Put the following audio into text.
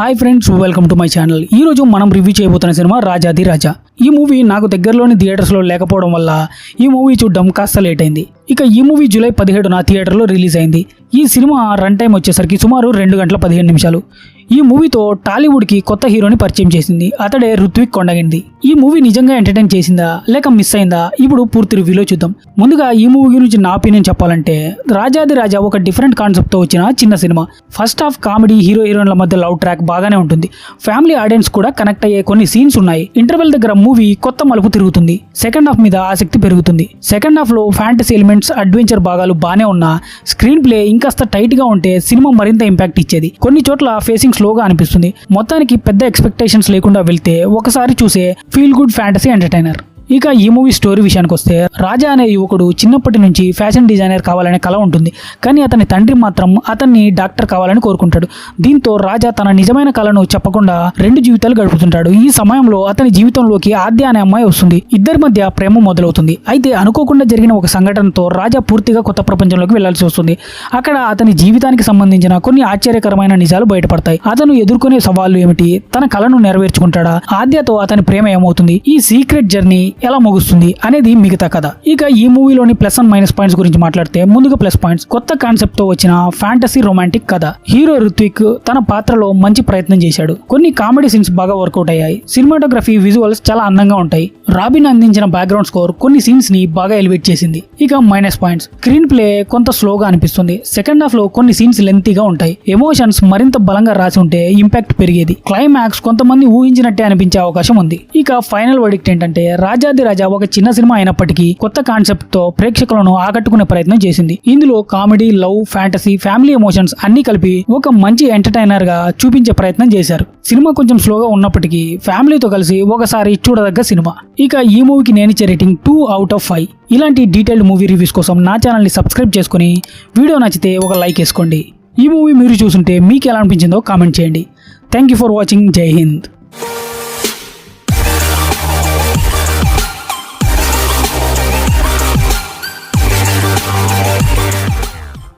Hi friends, welcome to my channel. ఈ రోజు మనం రివ్యూ చేయబోతున్న సినిమా రాజాది రాజా. ఈ మూవీ నాకు దగ్గరలోని థియేటర్స్లో లేకపోవడం వల్ల ఈ మూవీ చూడడం కాస్త లేట్ అయింది. ఇక ఈ మూవీ జూలై 17న థియేటర్లో రిలీజ్ అయింది. ఈ సినిమా రన్ టైం వచ్చేసరికి సుమారు 2 గంటల 15 నిమిషాలు. ఈ మూవీతో టాలీవుడ్కి కొత్త హీరోని పరిచయం చేసింది. అతడే రుత్విక్ కొండగింది. ఈ మూవీ నిజంగా ఎంటర్టైన్ చేసిందా లేక మిస్ అయిందా ఇప్పుడు పూర్తి రివ్యూలో చూద్దాం. ముందుగా ఈ మూవీ గురించి నా ఒపీనియన్ చెప్పాలంటే, రాజాది రాజా ఒక డిఫరెంట్ కాన్సెప్ట్తో వచ్చిన చిన్న సినిమా. ఫస్ట్ హాఫ్ కామెడీ, హీరోయిన్ల మధ్య లవ్ ట్రాక్ బాగానే ఉంటుంది. ఫ్యామిలీ ఆడియన్స్ కూడా కనెక్ట్ అయ్యే కొన్ని సీన్స్ ఉన్నాయి. ఇంటర్వెల్ దగ్గర మూవీ కొత్త మలుపు తిరుగుతుంది. సెకండ్ హాఫ్ మీద ఆసక్తి పెరుగుతుంది. సెకండ్ హాఫ్ లో ఫ్యాంటసీ ఎలిమెంట్స్, అడ్వెంచర్ భాగాలు బానే ఉన్నా స్క్రీన్ ప్లే ఇంకాస్త టైట్ గా ఉంటే సినిమా మరింత ఇంపాక్ట్ ఇచ్చేది. కొన్ని చోట్ల ఫేసింగ్ స్లోగా అనిపిస్తుంది. మొత్తానికి పెద్ద ఎక్స్పెక్టేషన్స్ లేకుండా వెళ్తే ఒకసారి చూసే ఫీల్ గుడ్ ఫ్యాంటసీ ఎంటర్టైనర్. ఇక ఈ మూవీ స్టోరీ విషయానికి వస్తే, రాజా అనే యువకుడు చిన్నప్పటి నుంచి ఫ్యాషన్ డిజైనర్ కావాలనే కల ఉంటుంది. కానీ అతని తండ్రి మాత్రం అతన్ని డాక్టర్ కావాలని కోరుకుంటాడు. దీంతో రాజా తన నిజమైన కలను చెప్పకుండా 2 జీవితాలు గడుపుతుంటాడు. ఈ సమయంలో అతని జీవితంలోకి ఆద్య అనే అమ్మాయి వస్తుంది. ఇద్దరి మధ్య ప్రేమ మొదలవుతుంది. అయితే అనుకోకుండా జరిగిన ఒక సంఘటనతో రాజా పూర్తిగా కొత్త ప్రపంచంలోకి వెళ్లాల్సి వస్తుంది. అక్కడ అతని జీవితానికి సంబంధించిన కొన్ని ఆశ్చర్యకరమైన నిజాలు బయటపడతాయి. అతను ఎదుర్కొనే సవాళ్లు ఏమిటి, తన కలను నెరవేర్చుకుంటాడా, ఆద్యతో అతని ప్రేమ ఏమవుతుంది, ఈ సీక్రెట్ జర్నీ ఎలా ముగుస్తుంది అనేది మిగతా కథ. ఇక ఈ మూవీలోని ప్లస్ అండ్ మైనస్ పాయింట్స్ గురించి మాట్లాడితే, ముందుగా ప్లస్ పాయింట్స్. కొత్త కాన్సెప్ట్ తో వచ్చిన ఫ్యాంటసీ రొమాంటిక్ కథ. హీరో రుత్విక్ తన పాత్రలో మంచి ప్రయత్నం చేశాడు. కొన్ని కామెడీ సీన్స్ బాగా వర్కౌట్ అయ్యాయి. సినిమాటోగ్రఫీ, విజువల్స్ చాలా అందంగా ఉంటాయి. రాబిన్ అందించిన బ్యాక్గ్రౌండ్ స్కోర్ కొన్ని సీన్స్ ని బాగా ఎలివేట్ చేసింది. ఇక మైనస్ పాయింట్స్, స్క్రీన్ ప్లే కొంత స్లోగా అనిపిస్తుంది. సెకండ్ హాఫ్ లో కొన్ని సీన్స్ లెంతీగా ఉంటాయి. ఎమోషన్స్ మరింత బలంగా రాసి ఉంటే ఇంపాక్ట్ పెరిగేది. క్లైమాక్స్ కొంతమంది ఊహించినట్టే అనిపించే అవకాశం ఉంది. ఇక ఫైనల్ వర్డిక్ట్ ఏంటంటే, రాజాది రాజా ఒక చిన్న సినిమా అయినప్పటికీ కొత్త కాన్సెప్ట్ తో ప్రేక్షకులను ఆకట్టుకునే ప్రయత్నం చేసింది. ఇందులో comedy, love, fantasy, family emotions అన్ని కలిపి ఒక మంచి ఎంటర్టైనర్ గా చూపించే ప్రయత్నం చేశారు. సినిమా కొంచెం స్లోగా ఉన్నప్పటికీ ఫ్యామిలీతో కలిసి ఒకసారి చూడదగ్గ సినిమా. ఇక ఈ మూవీకి నేను ఇచ్చే రేటింగ్ 2/5. ఇలాంటి డీటెయిల్డ్ మూవీ రివ్యూస్ కోసం నా ఛానల్ ని సబ్స్క్రైబ్ చేసుకుని, వీడియో నచ్చితే ఒక లైక్ వేసుకోండి. ఈ మూవీ మీరు చూసుంటే మీకు ఎలా అనిపించిందో కామెంట్ చేయండి. Thank you for watching. జై హింద్.